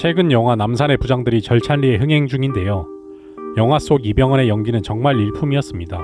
최근 영화 남산의 부장들이 절찬리에 흥행 중인데요. 영화 속 이병헌의 연기는 정말 일품이었습니다.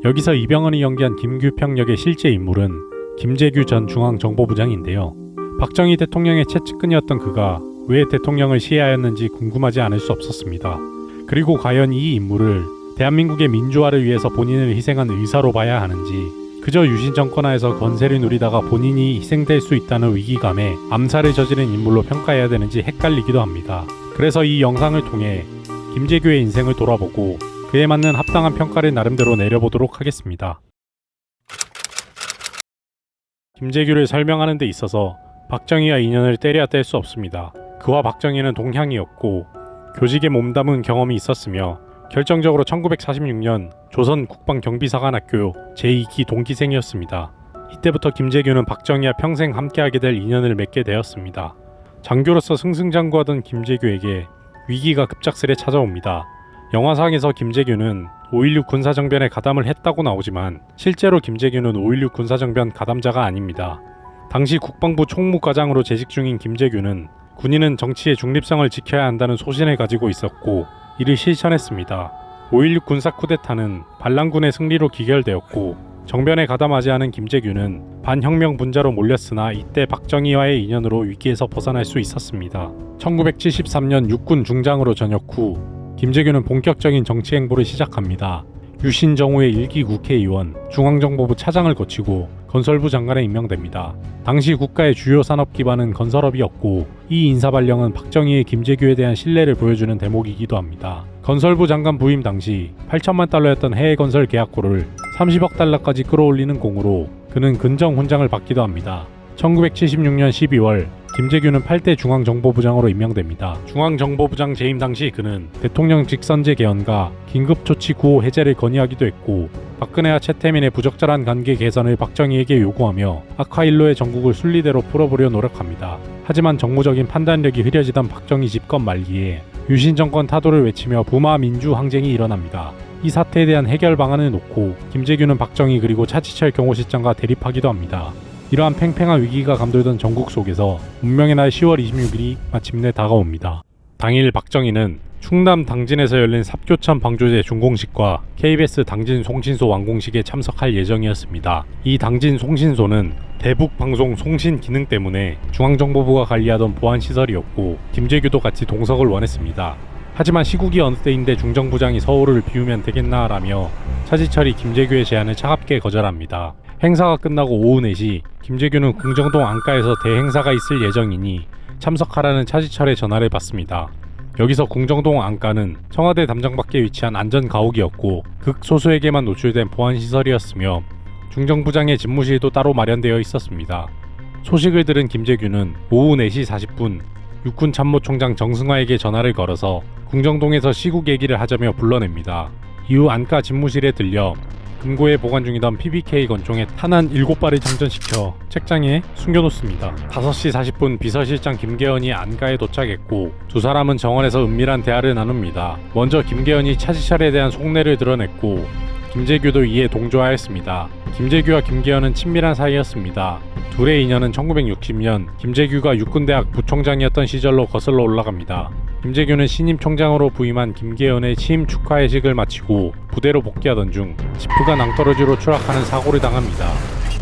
여기서 이병헌이 연기한 김규평 역의 실제 인물은 김재규 전 중앙정보부장인데요. 박정희 대통령의 최측근이었던 그가 왜 대통령을 시해하였는지 궁금하지 않을 수 없었습니다. 그리고 과연 이 인물을 대한민국의 민주화를 위해서 본인을 희생한 의사로 봐야 하는지, 그저 유신 정권 하에서 권세를 누리다가 본인이 희생될 수 있다는 위기감에 암살을 저지른 인물로 평가해야 되는지 헷갈리기도 합니다. 그래서 이 영상을 통해 김재규의 인생을 돌아보고 그에 맞는 합당한 평가를 나름대로 내려보도록 하겠습니다. 김재규를 설명하는 데 있어서 박정희와 인연을 때려야 뗄 수 없습니다. 그와 박정희는 동향이었고 교직에 몸담은 경험이 있었으며 결정적으로 1946년 조선 국방경비사관학교 제2기 동기생이었습니다. 이때부터 김재규는 박정희와 평생 함께하게 될 인연을 맺게 되었습니다. 장교로서 승승장구하던 김재규에게 위기가 급작스레 찾아옵니다. 영화상에서 김재규는 5.16 군사정변에 가담을 했다고 나오지만 실제로 김재규는 5.16 군사정변 가담자가 아닙니다. 당시 국방부 총무과장으로 재직 중인 김재규는 군인은 정치의 중립성을 지켜야 한다는 소신을 가지고 있었고 이를 실천했습니다. 5.16 군사 쿠데타는 반란군의 승리로 기결되었고 정변에 가담하지 않은 김재규는 반혁명 분자로 몰렸으나 이때 박정희와의 인연으로 위기에서 벗어날 수 있었습니다. 1973년 육군 중장으로 전역 후 김재규는 본격적인 정치 행보를 시작합니다. 유신 정후의 1기 국회의원, 중앙정보부 차장을 거치고 건설부 장관에 임명됩니다. 당시 국가의 주요 산업 기반은 건설업이었고 이 인사발령은 박정희의 김재규에 대한 신뢰를 보여주는 대목이기도 합니다. 건설부 장관 부임 당시 8천만 달러였던 해외 건설 계약고를 30억 달러까지 끌어올리는 공으로 그는 근정 훈장을 받기도 합니다. 1976년 12월 김재규는 8대 중앙정보부장으로 임명됩니다. 중앙정보부장 재임 당시 그는 대통령 직선제 개헌과 긴급조치 구호 해제를 건의하기도 했고 박근혜와 최태민의 부적절한 관계 개선을 박정희에게 요구하며 악화일로의 전국을 순리대로 풀어보려 노력합니다. 하지만 정무적인 판단력이 흐려지던 박정희 집권 말기에 유신 정권 타도를 외치며 부마 민주 항쟁이 일어납니다. 이 사태에 대한 해결 방안을 놓고 김재규는 박정희 그리고 차지철 경호실장과 대립하기도 합니다. 이러한 팽팽한 위기가 감돌던 전국 속에서 운명의 날 10월 26일이 마침내 다가옵니다. 당일 박정희는 충남 당진에서 열린 삽교천 방조제 준공식과 KBS 당진 송신소 완공식에 참석할 예정이었습니다. 이 당진 송신소는 대북 방송 송신 기능 때문에 중앙정보부가 관리하던 보안시설이었고 김재규도 같이 동석을 원했습니다. 하지만 시국이 어느 때인데 중정부장이 서울을 비우면 되겠나 라며 차지철이 김재규의 제안을 차갑게 거절합니다. 행사가 끝나고 오후 4시 김재규는 궁정동 안가에서 대행사가 있을 예정이니 참석하라는 차지철의 전화를 받습니다. 여기서 궁정동 안가는 청와대 담장 밖에 위치한 안전가옥이었고 극소수에게만 노출된 보안시설이었으며 중정부장의 집무실도 따로 마련되어 있었습니다. 소식을 들은 김재규는 오후 4시 40분 육군참모총장 정승화에게 전화를 걸어서 궁정동에서 시국 얘기를 하자며 불러냅니다. 이후 안가 집무실에 들려 금고에 보관 중이던 PBK 권총에 탄환 7발을 장전시켜 책장에 숨겨놓습니다. 5시 40분 비서실장 김계현이 안가에 도착했고 두 사람은 정원에서 은밀한 대화를 나눕니다. 먼저 김계현이 차지철에 대한 속내를 드러냈고 김재규도 이에 동조하였습니다. 김재규와 김계현은 친밀한 사이였습니다. 둘의 인연은 1960년 김재규가 육군대학 부총장이었던 시절로 거슬러 올라갑니다. 김재규는 신임 총장으로 부임한 김계현의 취임 축하회식을 마치고 부대로 복귀하던 중 지프가 낭떠러지로 추락하는 사고를 당합니다.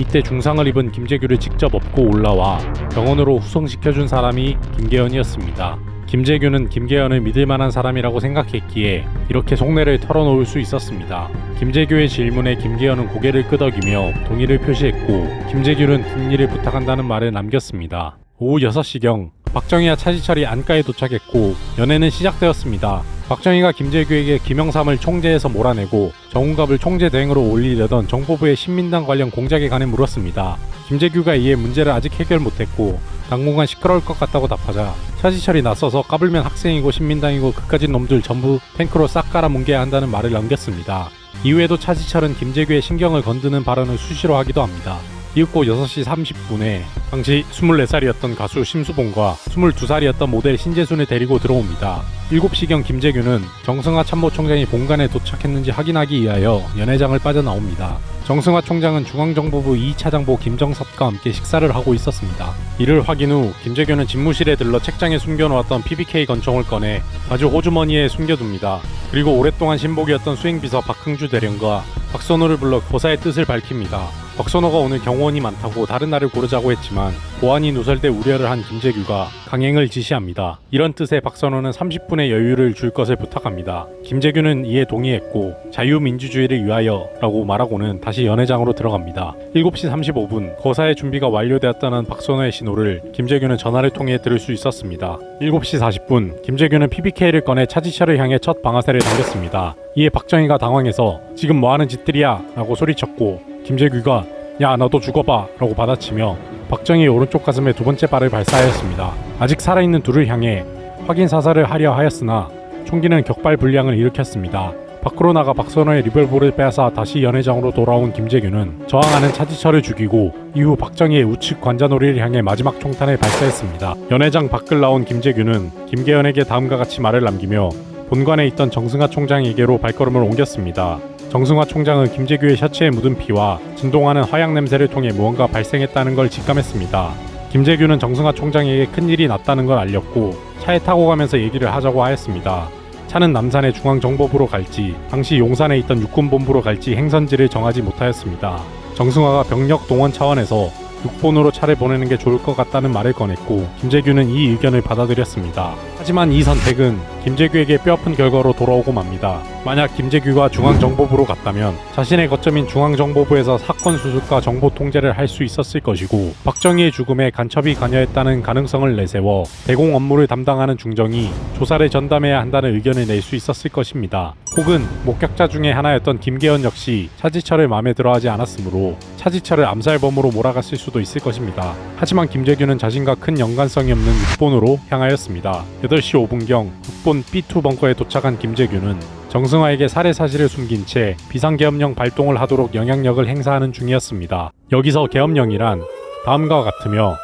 이때 중상을 입은 김재규를 직접 업고 올라와 병원으로 후송시켜준 사람이 김계현이었습니다. 김재규는 김계현을 믿을만한 사람이라고 생각했기에 이렇게 속내를 털어놓을 수 있었습니다. 김재규의 질문에 김계현은 고개를 끄덕이며 동의를 표시했고 김재규는 뒷일을 부탁한다는 말을 남겼습니다. 오후 6시경 박정희와 차지철이 안가에 도착했고 연애는 시작되었습니다. 박정희가 김재규에게 김영삼을 총재에서 몰아내고 정운갑을 총재 대행으로 올리려던 정보부의 신민당 관련 공작에 관해 물었습니다. 김재규가 이에 문제를 아직 해결 못했고 당분간 시끄러울 것 같다고 답하자 차지철이 나서서 까불면 학생이고 신민당이고 그까진 놈들 전부 탱크로 싹 깔아뭉개야 한다는 말을 남겼습니다. 이후에도 차지철은 김재규의 신경을 건드는 발언을 수시로 하기도 합니다. 이윽고 6시 30분에 당시 24살이었던 가수 심수봉과 22살이었던 모델 신재순을 데리고 들어옵니다. 7시경 김재규는 정승화 참모총장이 본관에 도착했는지 확인하기 위하여 연회장을 빠져나옵니다. 정승화 총장은 중앙정보부 2차장보 김정섭과 함께 식사를 하고 있었습니다. 이를 확인 후 김재규는 집무실에 들러 책장에 숨겨놓았던 PBK 권총을 꺼내 가죽 호주머니에 숨겨둡니다. 그리고 오랫동안 신복이었던 수행비서 박흥주 대령과 박선호를 불러 고사의 뜻을 밝힙니다. 박선호가 오늘 경호원이 많다고 다른 날을 고르자고 했지만 보안이 누설돼 우려를 한 김재규가 강행을 지시합니다. 이런 뜻에 박선호는 30분의 여유를 줄 것을 부탁합니다. 김재규는 이에 동의했고 자유민주주의를 위하여 라고 말하고는 다시 연회장으로 들어갑니다. 7시 35분 거사의 준비가 완료되었다는 박선호의 신호를 김재규는 전화를 통해 들을 수 있었습니다. 7시 40분 김재규는 PBK를 꺼내 차지철을 향해 첫 방아쇠를 당겼습니다. 이에 박정희가 당황해서 지금 뭐하는 짓들이야 라고 소리쳤고 김재규가 야 너도 죽어봐 라고 받아치며 박정희의 오른쪽 가슴에 두 번째 발을 발사하였습니다. 아직 살아있는 둘을 향해 확인 사살을 하려 하였으나 총기는 격발 불량을 일으켰습니다. 밖으로 나가 박선호의 리볼버를 빼앗아 다시 연회장으로 돌아온 김재규는 저항하는 차지철을 죽이고 이후 박정희의 우측 관자놀이를 향해 마지막 총탄을 발사했습니다. 연회장 밖을 나온 김재규는 김계현에게 다음과 같이 말을 남기며 본관에 있던 정승화 총장에게로 발걸음을 옮겼습니다. 정승화 총장은 김재규의 셔츠에 묻은 피와 진동하는 화약 냄새를 통해 무언가 발생했다는 걸 직감했습니다. 김재규는 정승화 총장에게 큰일이 났다는 걸 알렸고 차에 타고 가면서 얘기를 하자고 하였습니다. 차는 남산의 중앙정보부로 갈지 당시 용산에 있던 육군본부로 갈지 행선지를 정하지 못하였습니다. 정승화가 병력 동원 차원에서 6번으로 차를 보내는 게 좋을 것 같다는 말을 꺼냈고 김재규는 이 의견을 받아들였습니다. 하지만 이 선택은 김재규에게 뼈아픈 결과로 돌아오고 맙니다. 만약 김재규가 중앙정보부로 갔다면 자신의 거점인 중앙정보부에서 사건 수습과 정보 통제를 할 수 있었을 것이고 박정희의 죽음에 간첩이 관여했다는 가능성을 내세워 대공 업무를 담당하는 중정이 조사를 전담해야 한다는 의견을 낼 수 있었을 것입니다. 혹은 목격자 중에 하나였던 김계현 역시 차지철을 마음에 들어하지 않았으므로 차지철을 암살범으로 몰아갔을 수도 있을 것입니다. 하지만 김재규는 자신과 큰 연관성이 없는 6번으로 향하였습니다. 8시 5분경 6번 B2 벙커에 도착한 김재규는 정승화에게 살해 사실을 숨긴 채 비상계엄령 발동을 하도록 영향력을 행사하는 중이었습니다. 여기서 계엄령이란 다음과 같으며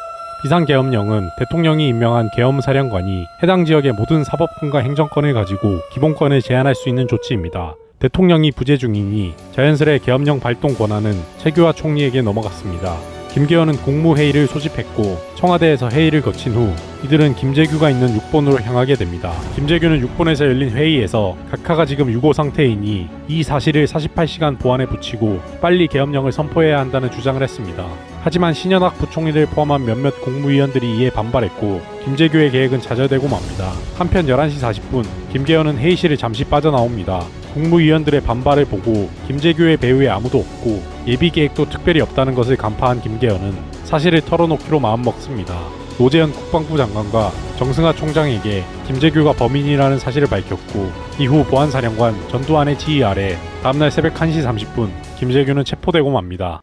비상계엄령은 대통령이 임명한 계엄사령관이 해당 지역의 모든 사법권과 행정권을 가지고 기본권을 제한할 수 있는 조치입니다. 대통령이 부재 중이니 자연스레 계엄령 발동 권한은 최규하 총리에게 넘어갔습니다. 김계현은 국무회의를 소집했고 청와대에서 회의를 거친 후 이들은 김재규가 있는 6번으로 향하게 됩니다. 김재규는 6번에서 열린 회의에서 각하가 지금 유고 상태이니 이 사실을 48시간 보안에 붙이고 빨리 계엄령을 선포해야 한다는 주장을 했습니다. 하지만 신현학 부총리를 포함한 몇몇 국무위원들이 이에 반발했고 김재규의 계획은 좌절되고 맙니다. 한편 11시 40분 김계현은 회의실을 잠시 빠져나옵니다. 국무위원들의 반발을 보고 김재규의 배후에 아무도 없고 예비계획도 특별히 없다는 것을 간파한 김계현은 사실을 털어놓기로 마음먹습니다. 노재현 국방부 장관과 정승화 총장에게 김재규가 범인이라는 사실을 밝혔고 이후 보안사령관 전두환의 지휘 아래 다음날 새벽 1시 30분 김재규는 체포되고 맙니다.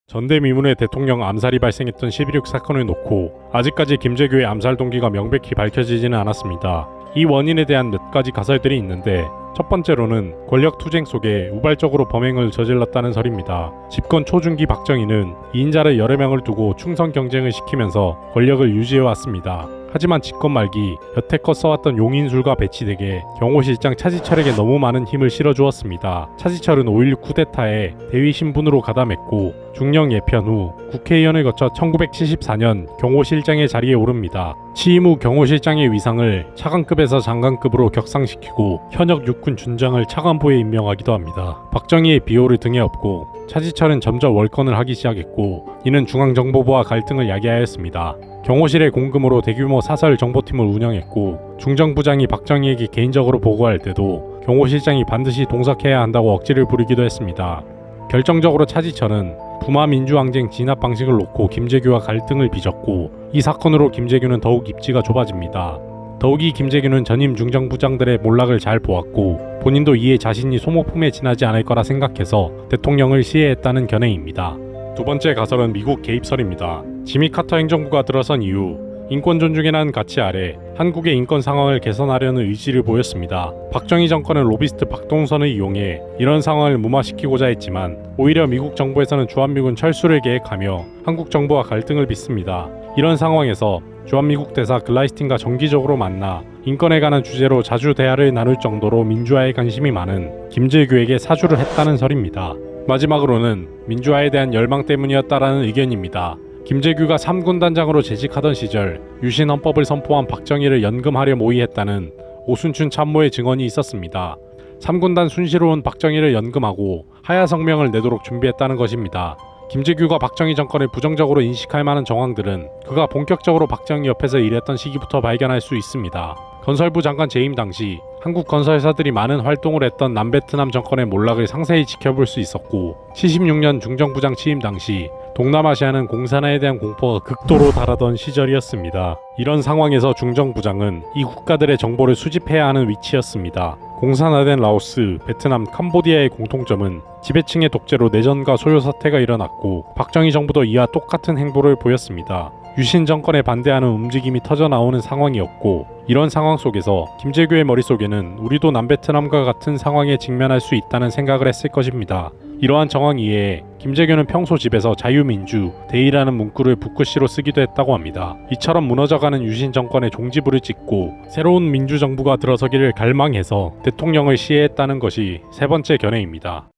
전대미문의 대통령 암살이 발생했던 11.6 사건을 놓고 아직까지 김재규의 암살 동기가 명백히 밝혀지지는 않았습니다. 이 원인에 대한 몇 가지 가설들이 있는데 첫 번째로는 권력 투쟁 속에 우발적으로 범행을 저질렀다는 설입니다. 집권 초중기 박정희는 2인자를 여러 명을 두고 충성 경쟁을 시키면서 권력을 유지해왔습니다. 하지만 집권 말기 여태껏 써왔던 용인술과 배치되게 경호실장 차지철에게 너무 많은 힘을 실어주었습니다. 차지철은 5.16 쿠데타에 대위 신분으로 가담했고 중령 예편 후 국회의원을 거쳐 1974년 경호실장의 자리에 오릅니다. 취임 후 경호실장의 위상을 차관급에서 장관급으로 격상시키고 현역 육군 준장을 차관보에 임명하기도 합니다. 박정희의 비호를 등에 업고 차지철은 점점 월권을 하기 시작했고 이는 중앙정보부와 갈등을 야기하였습니다. 경호실의 공금으로 대규모 사설 정보팀을 운영했고 중정부장이 박정희에게 개인적으로 보고할 때도 경호실장이 반드시 동석해야 한다고 억지를 부리기도 했습니다. 결정적으로 차지철은 부마민주항쟁 진압 방식을 놓고 김재규와 갈등을 빚었고 이 사건으로 김재규는 더욱 입지가 좁아집니다. 더욱이 김재규는 전임 중정부장들의 몰락을 잘 보았고 본인도 이에 자신이 소모품에 지나지 않을 거라 생각해서 대통령을 시해했다는 견해입니다. 두 번째 가설은 미국 개입설입니다. 지미 카터 행정부가 들어선 이후 인권 존중이라는 가치 아래 한국의 인권 상황을 개선하려는 의지를 보였습니다. 박정희 정권은 로비스트 박동선을 이용해 이런 상황을 무마시키고자 했지만 오히려 미국 정부에서는 주한미군 철수를 계획하며 한국 정부와 갈등을 빚습니다. 이런 상황에서 주한미국 대사 글라이스틴과 정기적으로 만나 인권에 관한 주제로 자주 대화를 나눌 정도로 민주화에 관심이 많은 김재규에게 사주를 했다는 설입니다. 마지막으로는 민주화에 대한 열망 때문이었다라는 의견입니다. 김재규가 3군 단장으로 재직하던 시절 유신 헌법을 선포한 박정희를 연금하려 모의했다는 오순춘 참모의 증언이 있었습니다. 3군단 순시로운 박정희를 연금하고 하야 성명을 내도록 준비했다는 것입니다. 김재규가 박정희 정권을 부정적으로 인식할 만한 정황들은 그가 본격적으로 박정희 옆에서 일했던 시기부터 발견할 수 있습니다. 건설부 장관 재임 당시 한국 건설사들이 많은 활동을 했던 남베트남 정권의 몰락을 상세히 지켜볼 수 있었고 76년 중정부장 취임 당시 동남아시아는 공산화에 대한 공포가 극도로 달하던 시절이었습니다. 이런 상황에서 중정부장은 이 국가들의 정보를 수집해야 하는 위치였습니다. 공산화된 라오스, 베트남, 캄보디아의 공통점은 지배층의 독재로 내전과 소요 사태가 일어났고 박정희 정부도 이와 똑같은 행보를 보였습니다. 유신 정권에 반대하는 움직임이 터져나오는 상황이었고 이런 상황 속에서 김재규의 머릿속에는 우리도 남베트남과 같은 상황에 직면할 수 있다는 생각을 했을 것입니다. 이러한 정황 이해에 김재규는 평소 집에서 자유민주, 대의라는 문구를 붓글씨로 쓰기도 했다고 합니다. 이처럼 무너져가는 유신 정권의 종지부를 찍고 새로운 민주정부가 들어서기를 갈망해서 대통령을 시해했다는 것이 세 번째 견해입니다.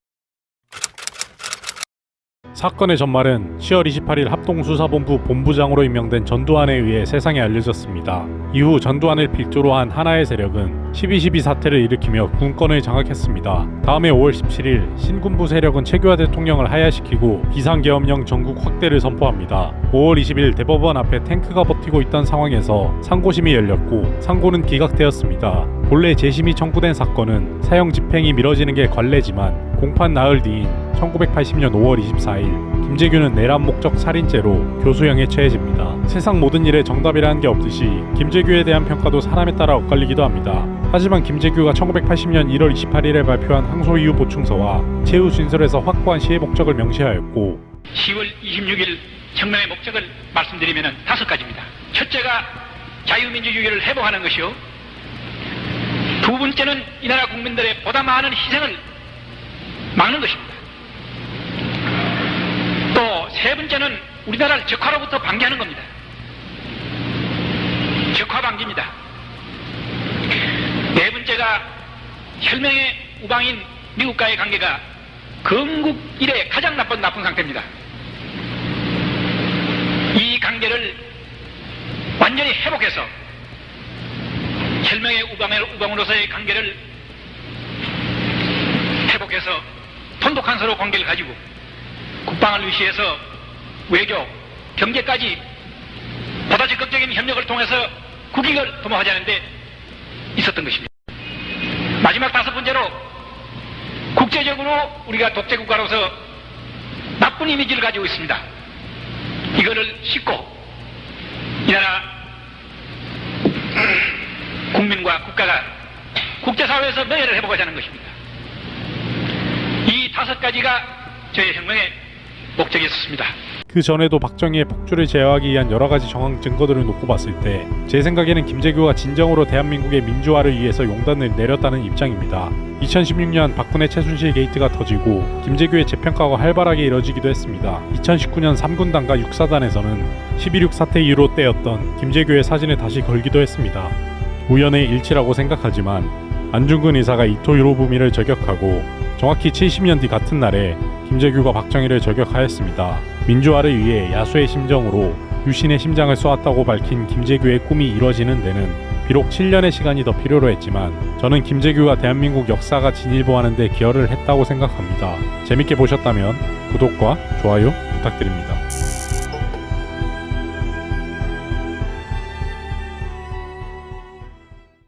사건의 전말은 10월 28일 합동수사본부 본부장으로 임명된 전두환에 의해 세상에 알려졌습니다. 이후 전두환을 필두로 한 하나의 세력은 12.12 사태를 일으키며 군권을 장악했습니다. 다음해 5월 17일 신군부 세력은 최규하 대통령을 하야시키고 비상계엄령 전국 확대를 선포합니다. 5월 20일 대법원 앞에 탱크가 버티고 있던 상황에서 상고심이 열렸고 상고는 기각되었습니다. 본래 재심이 청구된 사건은 사형 집행이 미뤄지는 게 관례지만 공판 나흘 뒤인 1980년 5월 24일 김재규는 내란 목적 살인죄로 교수형에 처해집니다. 세상 모든 일에 정답이라는 게 없듯이 김재규에 대한 평가도 사람에 따라 엇갈리기도 합니다. 하지만 김재규가 1980년 1월 28일에 발표한 항소 이유 보충서와 최후 진술에서 확고한 시해 목적을 명시하였고 10월 26일 청명의 목적을 말씀드리면 5가지입니다. 첫째가 자유민주주의를 회복하는 것이요, 두 번째는 이 나라 국민들의 보다 많은 희생을 막는 것입니다. 또 세 번째는 우리나라를 적화로부터 방지하는 겁니다. 적화 방지입니다. 네 번째가 혈맹의 우방인 미국과의 관계가 건국 이래 가장 나쁜 상태입니다. 이 관계를 완전히 회복해서 혈맹의 우방으로서의 관계를 회복해서 돈독한 서로 관계를 가지고 국방을 위시해서 외교, 경제까지 보다 적극적인 협력을 통해서 국익을 도모하자는 데 있었던 것입니다. 마지막 5번째로 국제적으로 우리가 독재국가로서 나쁜 이미지를 가지고 있습니다. 이거를 씻고 이 나라 국민과 국가가 국제사회에서 명예를 회복하자는 것입니다. 이 5가지가 저의 혁명의 목적이었습니다. 그 전에도 박정희의 폭주를 제어하기 위한 여러 가지 정황 증거들을 놓고 봤을 때 제 생각에는 김재규가 진정으로 대한민국의 민주화를 위해서 용단을 내렸다는 입장입니다. 2016년 박근혜 최순실 게이트가 터지고 김재규의 재평가가 활발하게 이뤄지기도 했습니다. 2019년 3군단과 6사단에서는 12.6 사태 이후로 떼었던 김재규의 사진을 다시 걸기도 했습니다. 우연의 일치라고 생각하지만 안중근 의사가 이토 히로부미를 저격하고 정확히 70년 뒤 같은 날에 김재규가 박정희를 저격하였습니다. 민주화를 위해 야수의 심정으로 유신의 심장을 쏘았다고 밝힌 김재규의 꿈이 이뤄지는 데는 비록 7년의 시간이 더 필요로 했지만 저는 김재규가 대한민국 역사가 진일보하는 데 기여를 했다고 생각합니다. 재밌게 보셨다면 구독과 좋아요 부탁드립니다.